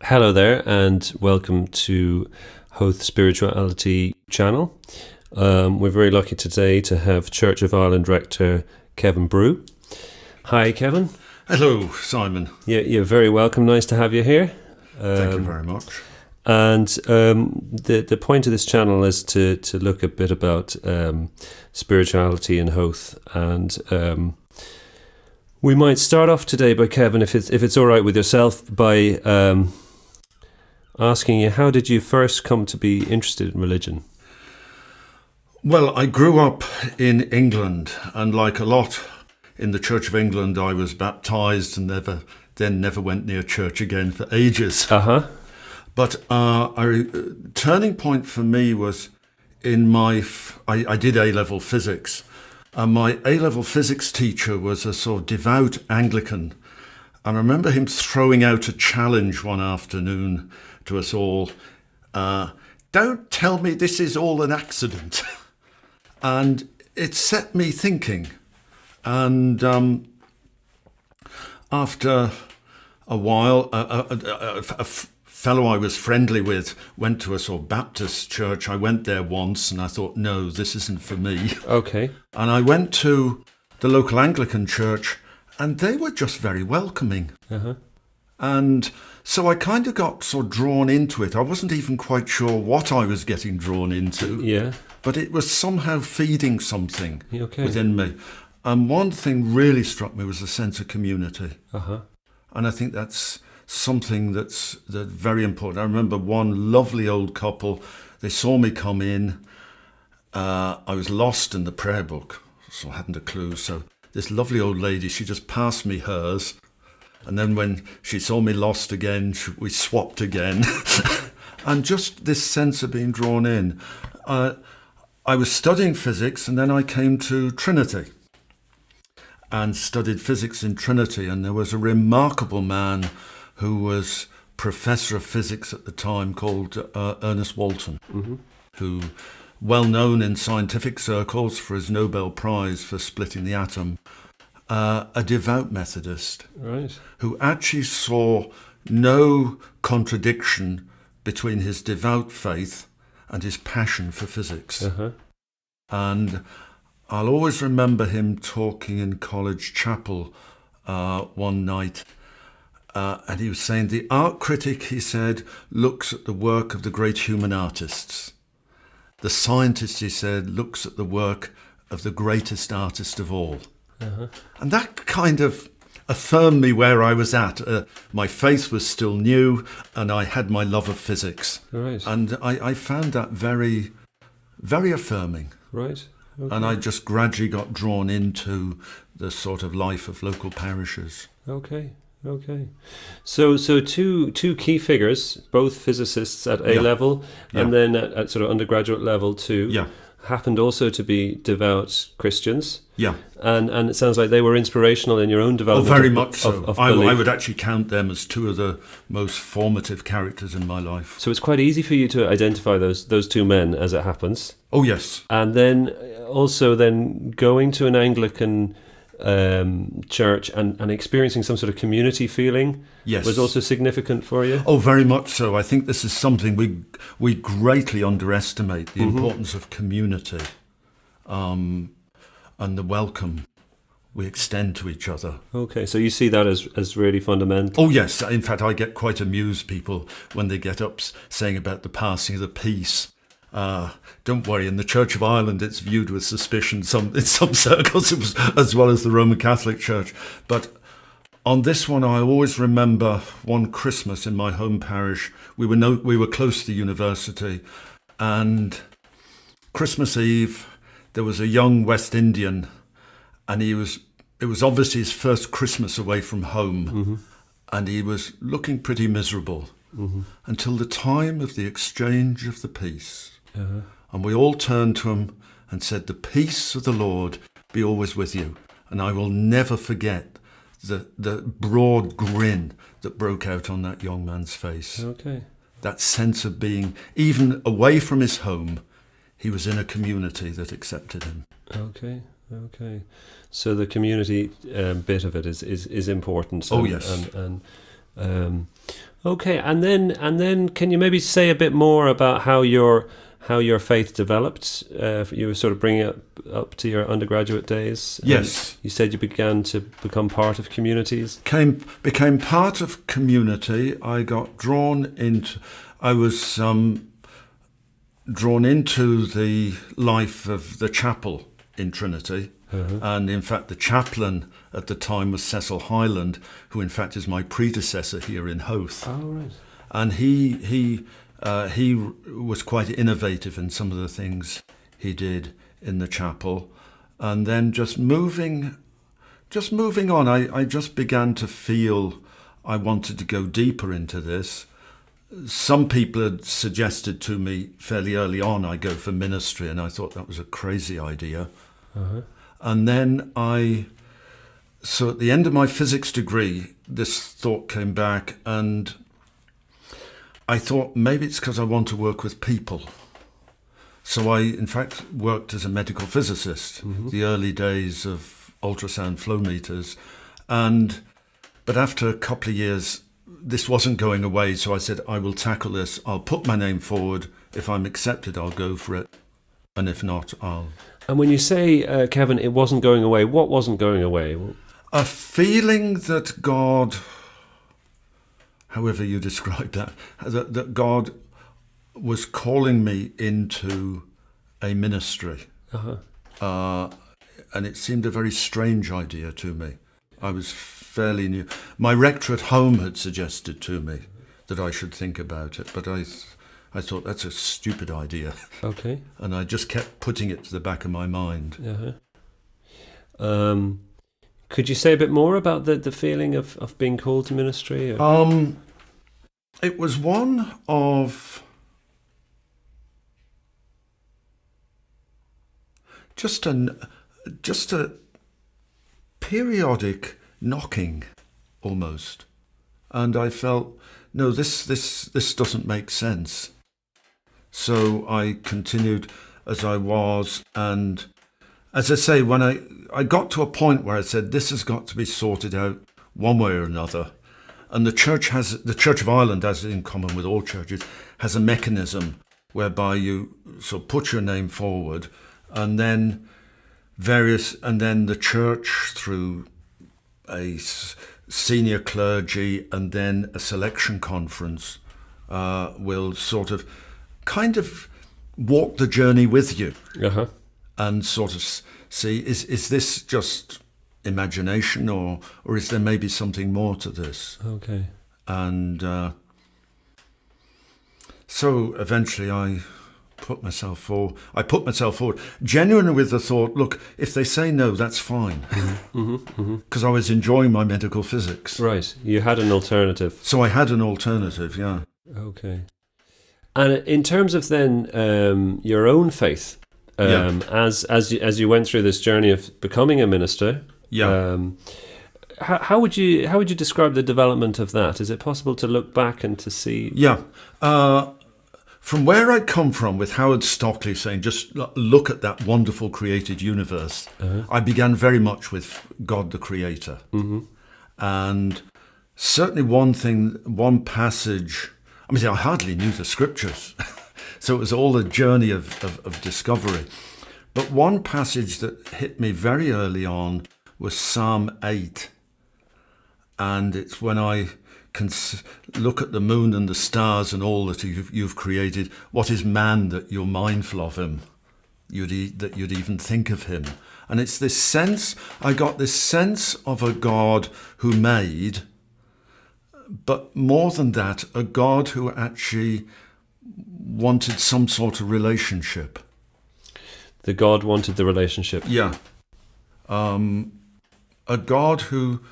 Hello there, and welcome to Howth Spirituality channel. We're very lucky today to have Church of Ireland rector Kevin Brew. Hi, Kevin. Hello, Simon. Yeah, you're very welcome. Nice to have you here. Thank you very much. And the point of this channel is to look a bit about spirituality in Howth, and we might start off today by Kevin, if it's all right with yourself, by asking you, how did you first come to be interested in religion? Well, I grew up in England, and like a lot in the Church of England, I was baptised and never went near church again for ages. But a turning point for me was in I did A-level physics, and my A-level physics teacher was a sort of devout Anglican. And I remember him throwing out a challenge one afternoon to us all. Don't tell me this is all an accident. And it set me thinking. And after a while, a fellow I was friendly with went to a sort of Baptist church. I went there once and I thought, no, this isn't for me. Okay. And I went to the local Anglican church, and they were just very welcoming. And so I kind of got sort of drawn into it. I wasn't even quite sure what I was getting drawn into. Yeah. But it was somehow feeding something Okay. within me. And one thing really struck me was a sense of community. And I think that's something that's very important. I remember one lovely old couple, they saw me come in. I was lost in the prayer book, so I hadn't a clue. So this lovely old lady, she just passed me hers. And then when she saw me lost again, we swapped again. And just this sense of being drawn in. I was studying physics, and then I came to Trinity and studied physics in Trinity. And there was a remarkable man who was professor of physics at the time called Ernest Walton, who well known in scientific circles for his Nobel Prize for splitting the atom. A devout Methodist, Right. who actually saw no contradiction between his devout faith and his passion for physics. And I'll always remember him talking in college chapel one night, and he was saying, the art critic, he said, looks at the work of the great human artists. The scientist, he said, looks at the work of the greatest artist of all. And that kind of affirmed me where I was at. My faith was still new, and I had my love of physics. Right. And I found that very, very affirming. Right. Okay. And I just gradually got drawn into the sort of life of local parishes. Okay. So two key figures, both physicists at A level, and then at sort of undergraduate level too. Yeah. Happened also to be devout Christians. Yeah. And it sounds like they were inspirational in your own Oh, development. very much so. Of I belief. would actually count them as two of the most formative characters in my life. So it's quite easy for you to identify those two men as it happens. Oh, yes. And then also going to an Anglican church and experiencing some sort of community feeling was also significant for you? Oh, very much so. I think this is something we greatly underestimate, the importance of community and the welcome we extend to each other. Okay, so you see that as really fundamental? Oh, yes. In fact, I get quite amused, people, when they get up saying about the passing of the peace. Don't worry, in the Church of Ireland it's viewed with suspicion in some circles as well as the Roman Catholic Church. But on this one, I always remember one Christmas in my home parish. We were close to the university, and Christmas Eve there was a young West Indian, and it was obviously his first Christmas away from home, and he was looking pretty miserable until the time of the exchange of the peace. And we all turned to him and said, "The peace of the Lord be always with you." And I will never forget the broad grin that broke out on that young man's face. Okay. That sense of being, even away from his home, he was in a community that accepted him. Okay. So the community bit of it is important. Oh, yes. And Okay, and then can you maybe say a bit more about how your faith developed? You were sort of bringing it up to your undergraduate days. Yes. You said you began to become part of communities. Became part of community. I got drawn into. I was drawn into the life of the chapel in Trinity. And in fact, the chaplain at the time was Cecil Hyland, who in fact is my predecessor here in Howth. Oh, right. And he was quite innovative in some of the things he did in the chapel. And then just moving on, I just began to feel I wanted to go deeper into this. Some people had suggested to me fairly early on I go for ministry, and I thought that was a crazy idea. And then so at the end of my physics degree, this thought came back, and I thought maybe it's because I want to work with people. So I, in fact, worked as a medical physicist, the early days of ultrasound flow meters. But after a couple of years, this wasn't going away, so I said, I will tackle this. I'll put my name forward. If I'm accepted, I'll go for it. And if not, I'll... And when you say, Kevin, it wasn't going away, what wasn't going away? A feeling that God, however you describe that God was calling me into a ministry. And it seemed a very strange idea to me. I was fairly new. My rector at home had suggested to me that I should think about it, but I thought that's a stupid idea. Okay. And I just kept putting it to the back of my mind. Could you say a bit more about the feeling of being called to ministry? It was one of just a periodic knocking, almost. And I felt, no, this doesn't make sense. So I continued as I was, and as I say, when I got to a point where I said, this has got to be sorted out one way or another. And the Church of Ireland, as in common with all churches, has a mechanism whereby you sort of put your name forward, and then the Church through a senior clergy and then a selection conference will sort of kind of walk the journey with you and sort of see, is this just imagination or is there maybe something more to this? Okay. And so eventually I put myself forward genuinely with the thought, look, if they say no, that's fine, because I was enjoying my medical physics. Right, you had an alternative. So I had an alternative, yeah. Okay. And in terms of then your own faith, as you went through this journey of becoming a minister, how would you describe the development of that? Is it possible to look back and to see? Yeah. From where I come from, with Howard Stockley saying, just look at that wonderful created universe, I began very much with God the Creator. And certainly one passage, I hardly knew the scriptures, so it was all a journey of discovery. But one passage that hit me very early on was Psalm 8. And it's when I can look at the moon and the stars and all that you've created. What is man that you're mindful of him? That you'd even think of him. And it's this sense, I got this sense of a God who made, but more than that, a God who actually wanted some sort of relationship. The God wanted the relationship. Yeah. A God who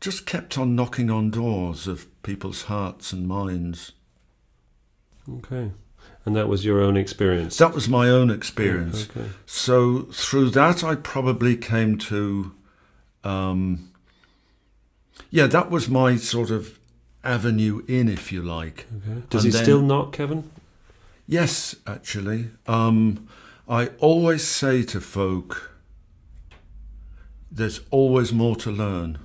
just kept on knocking on doors of people's hearts and minds. Okay. And that was your own experience? That was my own experience. Okay. So through that I probably came to... that was my sort of avenue in, if you like. Okay. Does he still knock, Kevin? Yes, actually. I always say to folk, there's always more to learn.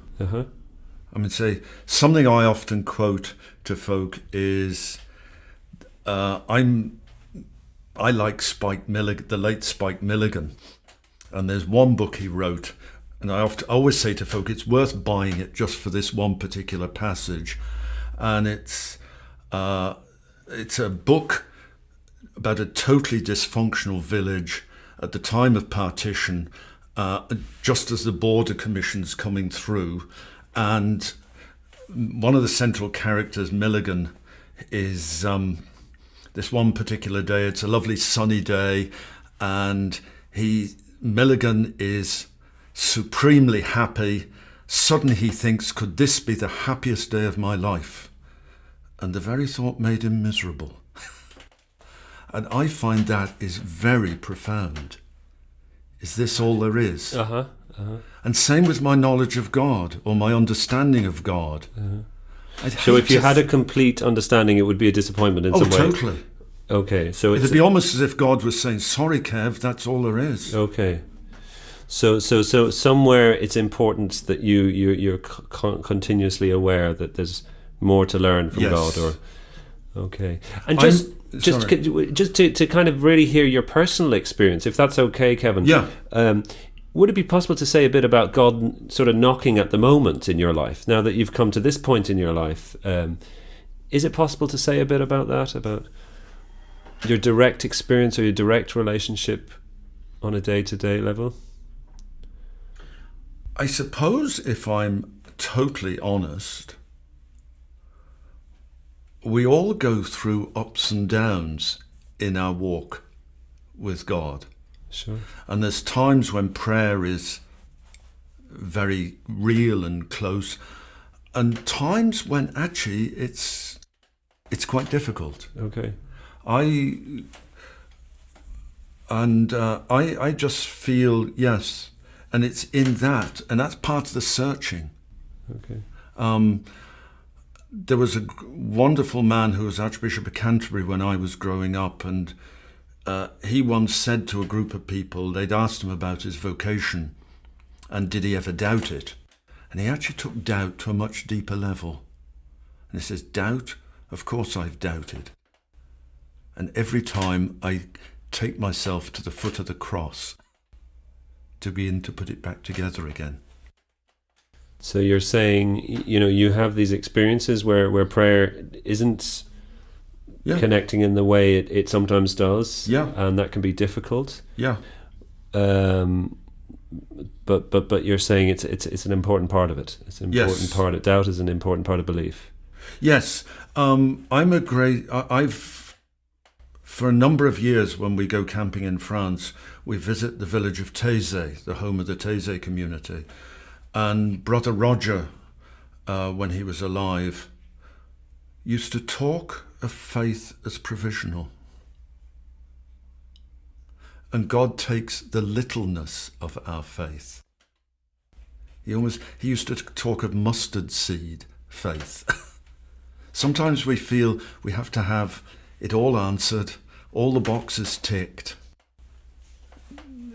I mean, say, something I often quote to folk is, I like the late Spike Milligan, and there's one book he wrote, and I always say to folk, it's worth buying it just for this one particular passage, and it's a book about a totally dysfunctional village at the time of partition, just as the border commission's coming through, and one of the central characters, Milligan, is this one particular day. It's a lovely sunny day, and Milligan is supremely happy. Suddenly he thinks, could this be the happiest day of my life? And the very thought made him miserable. And I find that is very profound. Is this all there is? And same with my knowledge of God, or my understanding of God. So if you had a complete understanding, it would be a disappointment in some way? Oh, totally. Okay, so it'd be almost as if God was saying, sorry, Kev, that's all there is. Okay. So somewhere it's important that you're continuously aware that there's more to learn from God. Or okay. And just to kind of really hear your personal experience, if that's okay, Kevin. Yeah. Would it be possible to say a bit about God sort of knocking at the moment in your life, now that you've come to this point in your life? Is it possible to say a bit about that, about your direct experience or your direct relationship on a day-to-day level? I suppose if I'm totally honest, we all go through ups and downs in our walk with God. Sure. And there's times when prayer is very real and close, and times when actually it's quite difficult. Okay. I just feel, yes, and it's in that, and that's part of the searching. Okay. There was a wonderful man who was Archbishop of Canterbury when I was growing up, and he once said to a group of people, they'd asked him about his vocation and did he ever doubt it, and he actually took doubt to a much deeper level, and he says, doubt, of course I've doubted, and every time I take myself to the foot of the cross to begin to put it back together again. So you're saying, you have these experiences where prayer isn't connecting in the way it sometimes does, and that can be difficult. Yeah. But you're saying it's an important part of it. It's an important part of doubt is an important part of belief. Yes. I've for a number of years when we go camping in France, we visit the village of Taizé, the home of the Taizé community. And Brother Roger, when he was alive, used to talk of faith as provisional. And God takes the littleness of our faith. He used to talk of mustard seed faith. Sometimes we feel we have to have it all answered, all the boxes ticked.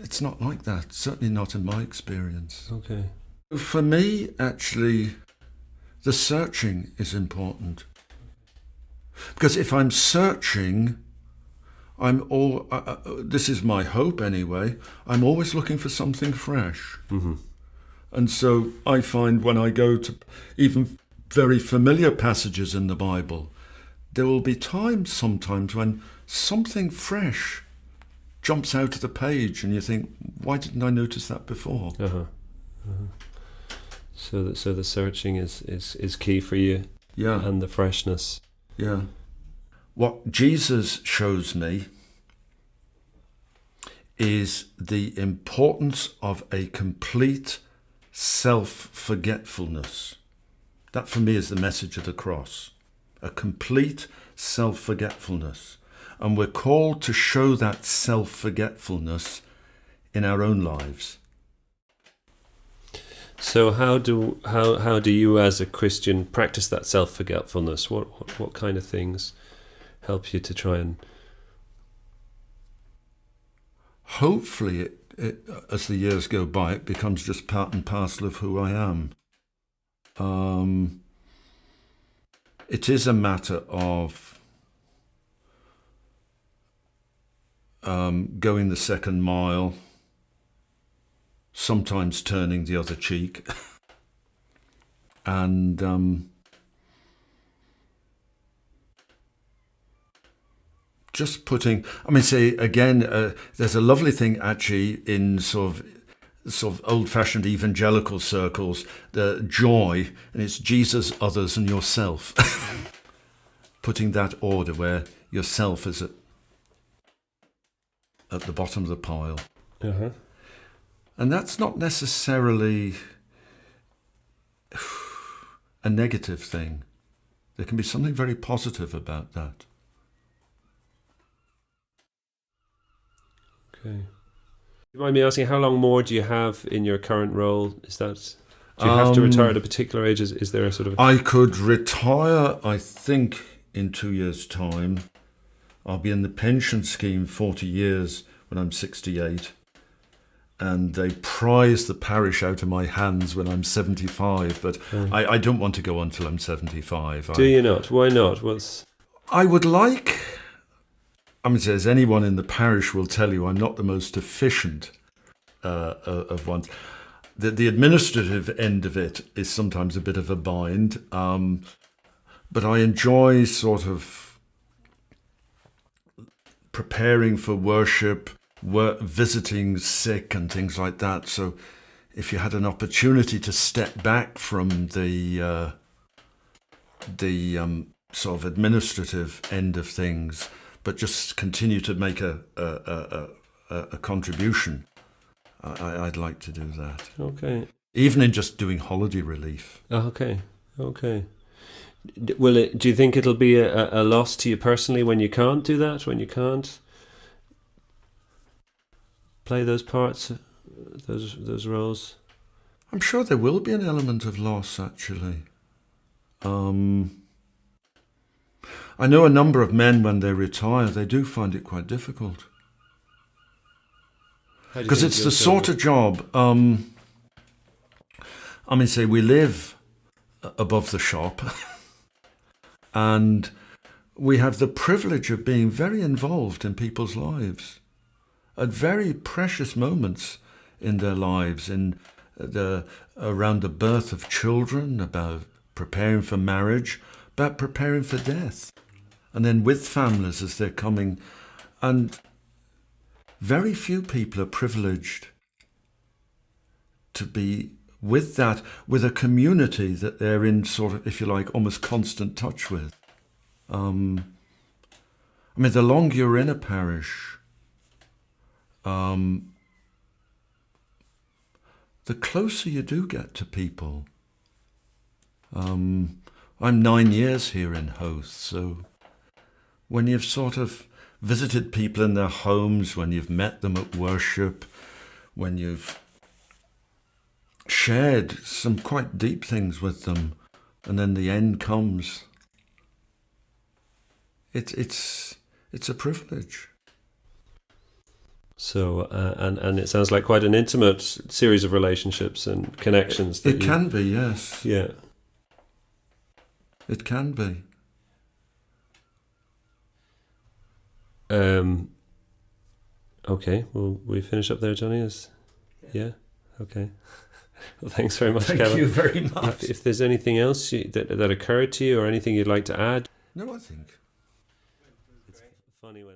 It's not like that, certainly not in my experience. Okay. For me, actually, the searching is important. Because if I'm searching, this is my hope anyway, I'm always looking for something fresh. Mm-hmm. And so I find when I go to even very familiar passages in the Bible, there will be times sometimes when something fresh jumps out of the page and you think, why didn't I notice that before? So the searching is key for you. Yeah. And the freshness. Yeah. What Jesus shows me is the importance of a complete self-forgetfulness. That for me is the message of the cross. A complete self-forgetfulness. And we're called to show that self-forgetfulness in our own lives. So how do you as a Christian practice that self-forgetfulness? What kind of things help you to try and... Hopefully, as the years go by, it becomes just part and parcel of who I am. It is a matter of going the second mile, sometimes turning the other cheek, and just putting, say again, there's a lovely thing actually in sort of old-fashioned evangelical circles, the joy, and it's Jesus, others, and yourself. Putting that order where yourself is at the bottom of the pile. Uh-huh. And that's not necessarily a negative thing. There can be something very positive about that. Okay. You mind me asking, how long more do you have in your current role? Do you have to retire at a particular age? Is there a sort of... I could retire, I think, in 2 years' time. I'll be in the pension scheme 40 years when I'm 68. And they prize the parish out of my hands when I'm 75. But I don't want to go until I'm 75. Do you not? Why not? I would like... as anyone in the parish will tell you, I'm not the most efficient of ones. The administrative end of it is sometimes a bit of a bind, but I enjoy sort of preparing for worship, visiting sick and things like that. So if you had an opportunity to step back from the sort of administrative end of things, but just continue to make a contribution, I'd like to do that. Okay. Even in just doing holiday relief. Okay. Do you think it'll be a loss to you personally when you can't do that, when you can't play those parts, those roles? I'm sure there will be an element of loss, actually. I know a number of men, when they retire, they do find it quite difficult. Because it's the sort of job, say we live above the shop and we have the privilege of being very involved in people's lives at very precious moments in their lives, around the birth of children, about preparing for marriage, about preparing for death. And then with families as they're coming. And very few people are privileged to be with that, with a community that they're in sort of, if you like, almost constant touch with. The longer you're in a parish, the closer you do get to people. I'm 9 years here in Howth, so when you've sort of visited people in their homes, when you've met them at worship, when you've shared some quite deep things with them, and then the end comes, it's a privilege. So, and it sounds like quite an intimate series of relationships and connections. It can be, yes. Yeah. It can be. Okay, well, we finish up there, Johnny? Yeah? Okay. Well, thanks very much, Kevin. Thank you very much. If there's anything else that occurred to you or anything you'd like to add? No, I think. It's funny when...